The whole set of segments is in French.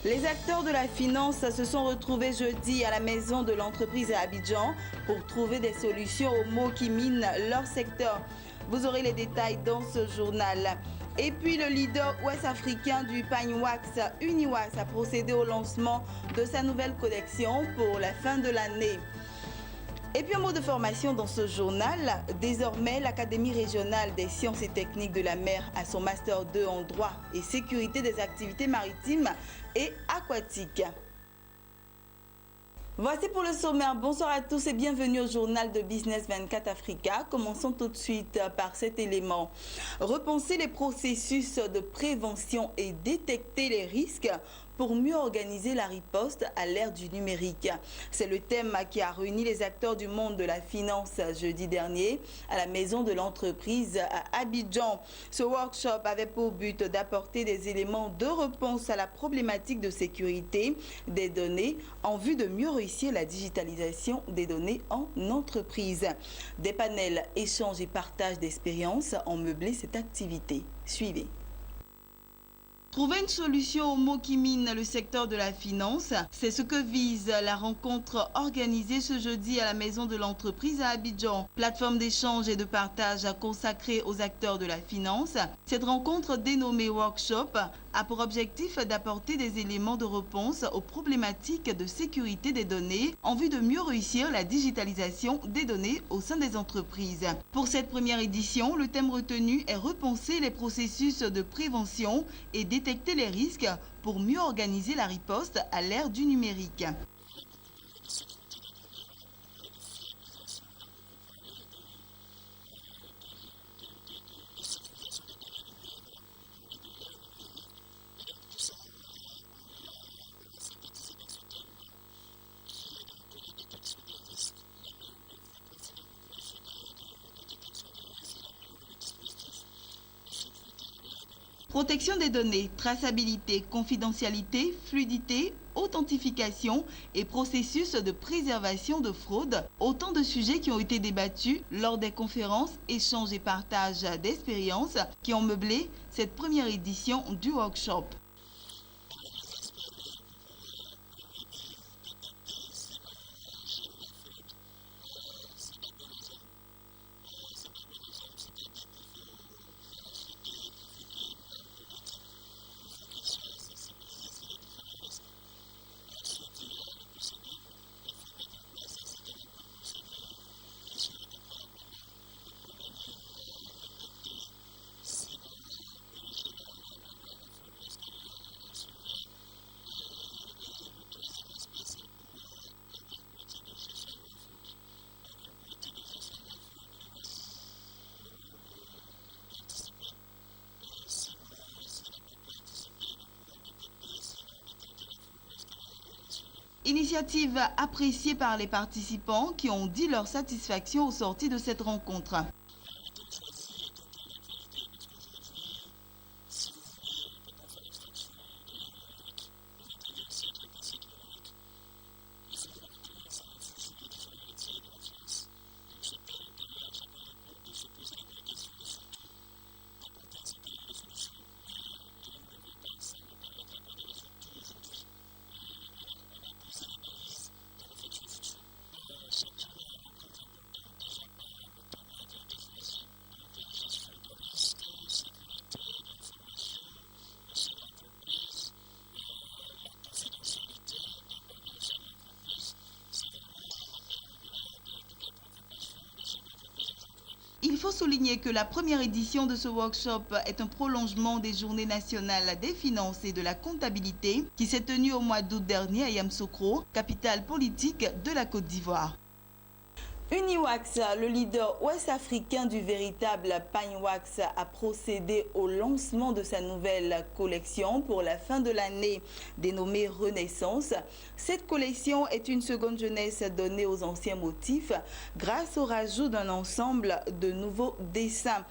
Les acteurs de la finance se sont retrouvés jeudi à la maison de l'entreprise à Abidjan pour trouver des solutions aux maux qui minent leur secteur. Vous aurez les détails dans ce journal. Et puis le leader ouest-africain du pain wax, Uniwax, a procédé au lancement de sa nouvelle collection pour la fin de l'année. Et puis un mot de formation dans ce journal. Désormais, l'Académie régionale des sciences et techniques de la mer a son Master 2 en droit et sécurité des activités maritimes et aquatiques. Voici pour le sommaire. Bonsoir à tous et bienvenue au journal de Business 24 Africa. Commençons tout de suite par cet élément. Repenser les processus de prévention et détecter les risques pour mieux organiser la riposte à l'ère du numérique. C'est le thème qui a réuni les acteurs du monde de la finance jeudi dernier à la maison de l'entreprise à Abidjan. Ce workshop avait pour but d'apporter des éléments de réponse à la problématique de sécurité des données en vue de mieux réussir la digitalisation des données en entreprise. Des panels, échanges et partage d'expériences ont meublé cette activité. Suivez. Trouver une solution aux maux qui minent le secteur de la finance, c'est ce que vise la rencontre organisée ce jeudi à la maison de l'entreprise à Abidjan. Plateforme d'échange et de partage consacrée aux acteurs de la finance. Cette rencontre dénommée Workshop a pour objectif d'apporter des éléments de réponse aux problématiques de sécurité des données en vue de mieux réussir la digitalisation des données au sein des entreprises. Pour cette première édition, le thème retenu est repenser les processus de prévention et détecter les risques pour mieux organiser la riposte à l'ère du numérique. Protection des données, traçabilité, confidentialité, fluidité, authentification et processus de préservation de fraude, autant de sujets qui ont été débattus lors des conférences, échanges et partages d'expériences qui ont meublé cette première édition du workshop. Initiative appréciée par les participants qui ont dit leur satisfaction au sorti de cette rencontre. Il faut souligner que la première édition de ce workshop est un prolongement des Journées nationales des finances et de la comptabilité qui s'est tenue au mois d'août dernier à Yamoussoukro, capitale politique de la Côte d'Ivoire. Uniwax, le leader ouest-africain du véritable pain wax, a procédé au lancement de sa nouvelle collection pour la fin de l'année, dénommée Renaissance. Cette collection est une seconde jeunesse donnée aux anciens motifs grâce au rajout d'un ensemble de nouveaux dessins.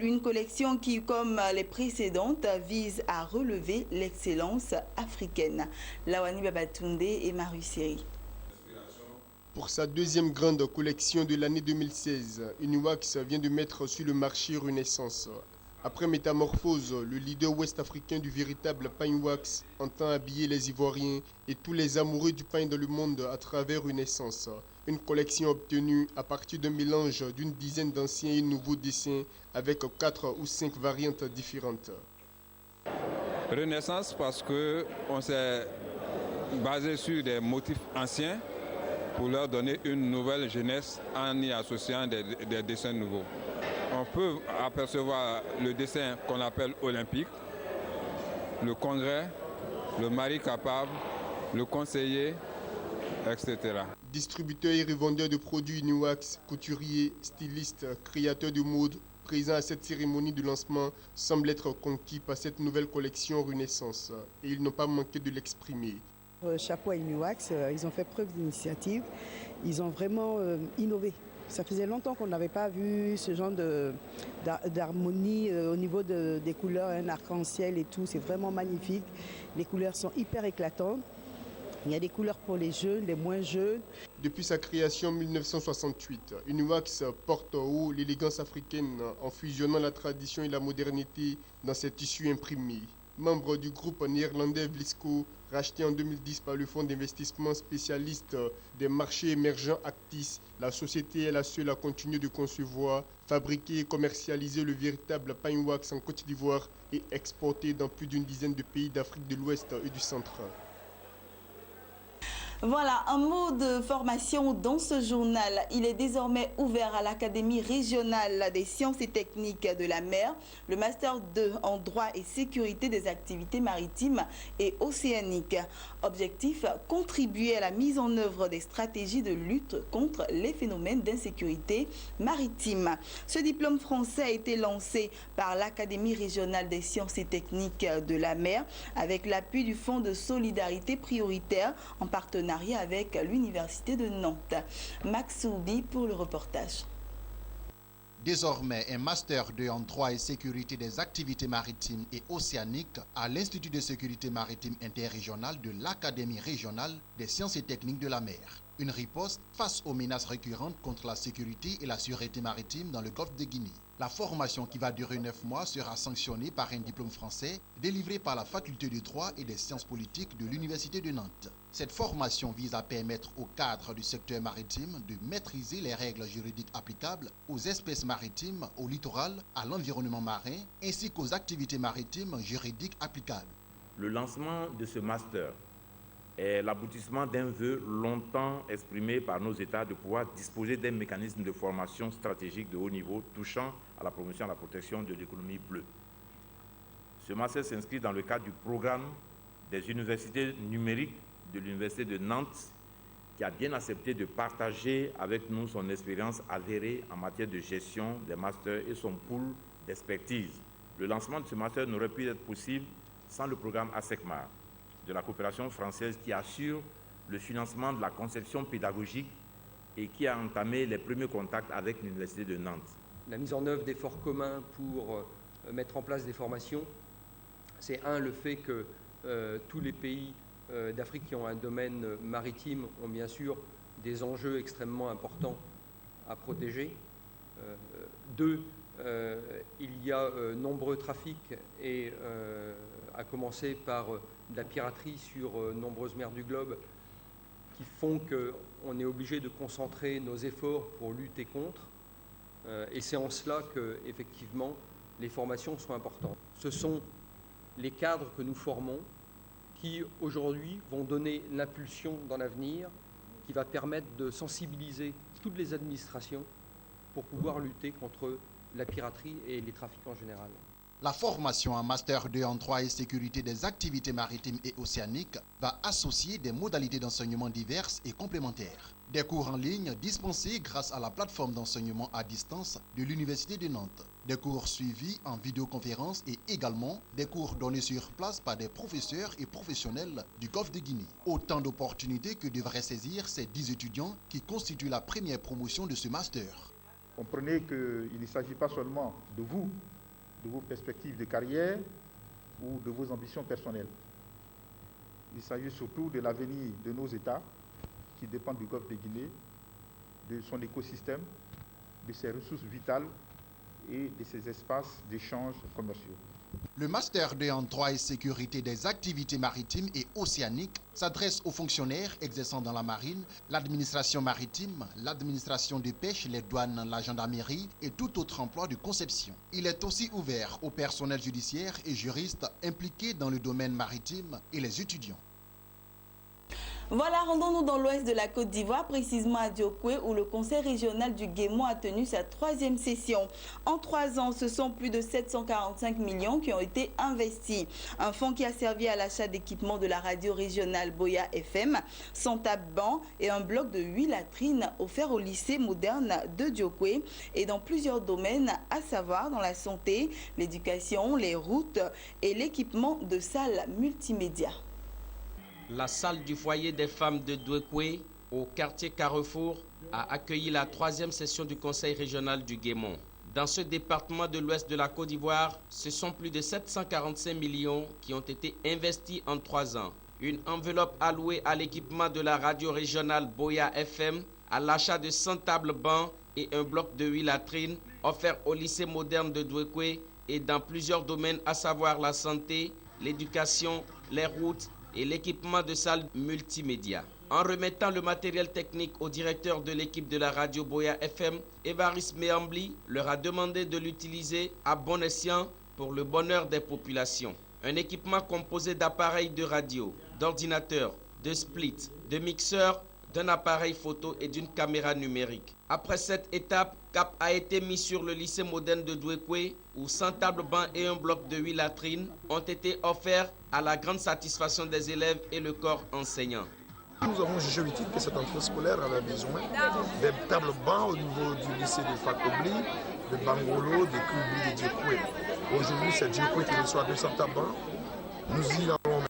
Une collection qui, comme les précédentes, vise à relever l'excellence africaine. Lawani Babatunde et Marie Seri. Pour sa deuxième grande collection de l'année 2016, Uniwax vient de mettre sur le marché Renaissance. Après métamorphose, le leader ouest-africain du véritable pain wax entend habiller les Ivoiriens et tous les amoureux du pain dans le monde à travers une essence. Une collection obtenue à partir d'un mélange d'une dizaine d'anciens et nouveaux dessins avec 4 ou 5 variantes différentes. Renaissance parce qu'on s'est basé sur des motifs anciens pour leur donner une nouvelle jeunesse en y associant des dessins nouveaux. On peut apercevoir le dessin qu'on appelle olympique, le congrès, le mari capable, le conseiller, etc. Distributeurs et revendeurs de produits Uniwax, couturiers, stylistes, créateurs de mode, présents à cette cérémonie de lancement, semblent être conquis par cette nouvelle collection Renaissance. Et ils n'ont pas manqué de l'exprimer. Chapeau à Uniwax, ils ont fait preuve d'initiative, ils ont vraiment innové. Ça faisait longtemps qu'on n'avait pas vu ce genre d'harmonie au niveau des couleurs, un arc-en-ciel et tout. C'est vraiment magnifique. Les couleurs sont hyper éclatantes. Il y a des couleurs pour les jeunes, les moins jeunes. Depuis sa création en 1968, Uniwax porte en haut l'élégance africaine en fusionnant la tradition et la modernité dans ses tissus imprimés. Membre du groupe néerlandais Vlisco, racheté en 2010 par le fonds d'investissement spécialiste des marchés émergents Actis, la société est la seule à continuer de concevoir, fabriquer et commercialiser le véritable pain wax en Côte d'Ivoire et exporter dans plus d'une dizaine de pays d'Afrique de l'Ouest et du Centre. Voilà, un mot de formation dans ce journal. Il est désormais ouvert à l'Académie régionale des sciences et techniques de la mer, le Master 2 en droit et sécurité des activités maritimes et océaniques. Objectif, contribuer à la mise en œuvre des stratégies de lutte contre les phénomènes d'insécurité maritime. Ce diplôme français a été lancé par l'Académie régionale des sciences et techniques de la mer avec l'appui du Fonds de solidarité prioritaire en partenariat avec l'Université de Nantes. Max Soubi pour le reportage. Désormais, un Master 2 en droit et sécurité des activités maritimes et océaniques à l'Institut de sécurité maritime interrégional de l'Académie régionale des sciences et techniques de la mer. Une riposte face aux menaces récurrentes contre la sécurité et la sûreté maritime dans le golfe de Guinée. La formation qui va durer 9 mois sera sanctionnée par un diplôme français délivré par la faculté de droit et des sciences politiques de l'Université de Nantes. Cette formation vise à permettre aux cadres du secteur maritime de maîtriser les règles juridiques applicables aux espèces maritimes, au littoral, à l'environnement marin, ainsi qu'aux activités maritimes juridiques applicables. Le lancement de ce master est l'aboutissement d'un vœu longtemps exprimé par nos États de pouvoir disposer d'un mécanisme de formation stratégique de haut niveau touchant à la promotion et à la protection de l'économie bleue. Ce master s'inscrit dans le cadre du programme des universités numériques de l'Université de Nantes qui a bien accepté de partager avec nous son expérience avérée en matière de gestion des masters et son pool d'expertise. Le lancement de ce master n'aurait pu être possible sans le programme ASECMAR de la coopération française qui assure le financement de la conception pédagogique et qui a entamé les premiers contacts avec l'Université de Nantes. La mise en œuvre d'efforts communs pour mettre en place des formations, c'est le fait que tous les pays d'Afrique qui ont un domaine maritime ont bien sûr des enjeux extrêmement importants à protéger. 2, il y a nombreux trafics et à commencer par de la piraterie sur nombreuses mers du globe qui font qu'on est obligé de concentrer nos efforts pour lutter contre. Et c'est en cela que, effectivement, les formations sont importantes. Ce sont les cadres que nous formons qui, aujourd'hui, vont donner l'impulsion dans l'avenir, qui va permettre de sensibiliser toutes les administrations pour pouvoir lutter contre la piraterie et les trafics en général. La formation en Master 2 en droit et sécurité des activités maritimes et océaniques va associer des modalités d'enseignement diverses et complémentaires. Des cours en ligne dispensés grâce à la plateforme d'enseignement à distance de l'Université de Nantes. Des cours suivis en vidéoconférence et également des cours donnés sur place par des professeurs et professionnels du Golfe de Guinée. Autant d'opportunités que devraient saisir ces 10 étudiants qui constituent la première promotion de ce master. Comprenez qu'il ne s'agit pas seulement de vous, de vos perspectives de carrière ou de vos ambitions personnelles. Il s'agit surtout de l'avenir de nos États qui dépendent du Golfe de Guinée, de son écosystème, de ses ressources vitales et de ces espaces d'échanges commerciaux. Le Master 2 en droit et sécurité des activités maritimes et océaniques s'adresse aux fonctionnaires exerçant dans la marine, l'administration maritime, l'administration des pêches, les douanes, la gendarmerie et tout autre emploi de conception. Il est aussi ouvert au personnel judiciaire et juristes impliqués dans le domaine maritime et les étudiants. Voilà, rendons-nous dans l'ouest de la Côte d'Ivoire, précisément à Diokwe, où le conseil régional du Guémon a tenu sa 3e session. En 3 ans, ce sont plus de 745 millions qui ont été investis. Un fonds qui a servi à l'achat d'équipements de la radio régionale Boya FM, 100 tables-bancs et un bloc de 8 latrines offerts au lycée moderne de Diokwe et dans plusieurs domaines, à savoir dans la santé, l'éducation, les routes et l'équipement de salles multimédia. La salle du foyer des femmes de Douekwe, au quartier Carrefour, a accueilli la 3e session du conseil régional du Guémon. Dans ce département de l'ouest de la Côte d'Ivoire, ce sont plus de 745 millions qui ont été investis en 3 ans. Une enveloppe allouée à l'équipement de la radio régionale Boya FM, à l'achat de 100 tables-bancs et un bloc de 8 latrines offerts au lycée moderne de Douekwe et dans plusieurs domaines, à savoir la santé, l'éducation, les routes et l'équipement de salles multimédia. En remettant le matériel technique au directeur de l'équipe de la radio Boya FM, Évariste Méambli leur a demandé de l'utiliser à bon escient pour le bonheur des populations. Un équipement composé d'appareils de radio, d'ordinateurs, de splits, de mixeurs, d'un appareil photo et d'une caméra numérique. Après cette étape, cap a été mis sur le lycée moderne de Douekwe où 100 tables-bancs et un bloc de 8 latrines ont été offerts à la grande satisfaction des élèves et le corps enseignant. Nous avons jugé utile que cette entrée scolaire avait besoin des tables-bancs au niveau du lycée de Fakobli, de Bangolo, de Kubli, de Diokwe. Aujourd'hui, c'est Diokwe qui reçoit 200 tables-bancs. Nous y avons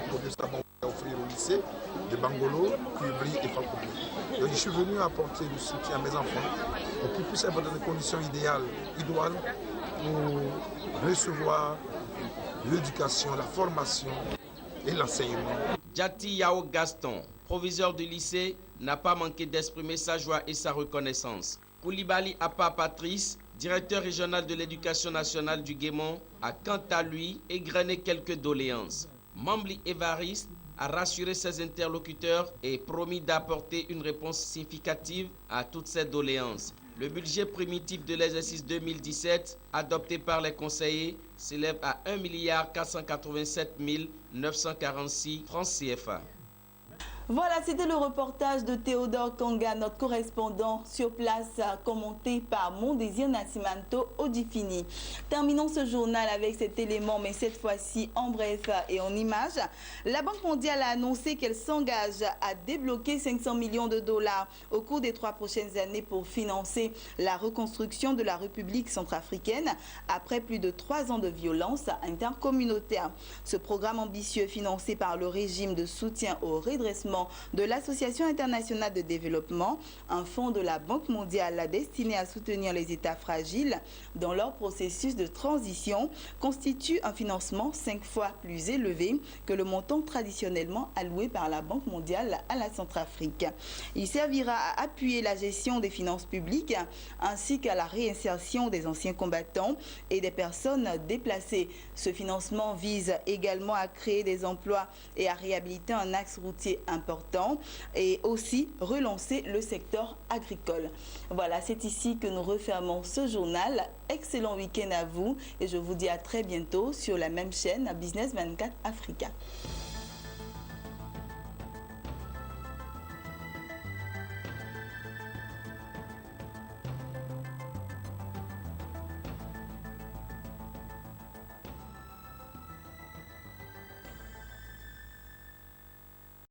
pour 200 tables-bancs à offrir au lycée de Bangolo, Kubli et Fakobli. Donc je suis venu apporter le soutien à mes enfants pour qu'ils puissent avoir dans des conditions idéales, idoines, pour recevoir l'éducation, la formation et l'enseignement. Djati Yao Gaston, proviseur du lycée, n'a pas manqué d'exprimer sa joie et sa reconnaissance. Koulibaly Apa Patrice, directeur régional de l'éducation nationale du Guémon, a quant à lui égrené quelques doléances. Mambli Évariste a rassuré ses interlocuteurs et promis d'apporter une réponse significative à toutes ces doléances. Le budget primitif de l'exercice 2017, adopté par les conseillers, s'élève à 1 487 946 francs CFA. Voilà, c'était le reportage de Théodore Kanga, notre correspondant sur place, commenté par Mon Désir Nascimento Odifini. Terminons ce journal avec cet élément, mais cette fois-ci en bref et en images. La Banque mondiale a annoncé qu'elle s'engage à débloquer 500 millions de dollars au cours des 3 prochaines années pour financer la reconstruction de la République centrafricaine après plus de 3 ans de violence intercommunautaire. Ce programme ambitieux financé par le régime de soutien au redressement de l'Association internationale de développement, un fonds de la Banque mondiale destiné à soutenir les États fragiles dans leur processus de transition, constitue un financement 5 fois plus élevé que le montant traditionnellement alloué par la Banque mondiale à la Centrafrique. Il servira à appuyer la gestion des finances publiques ainsi qu'à la réinsertion des anciens combattants et des personnes déplacées. Ce financement vise également à créer des emplois et à réhabiliter un axe routier important et aussi relancer le secteur agricole. Voilà, c'est ici que nous refermons ce journal. Excellent week-end à vous et je vous dis à très bientôt sur la même chaîne Business 24 Africa.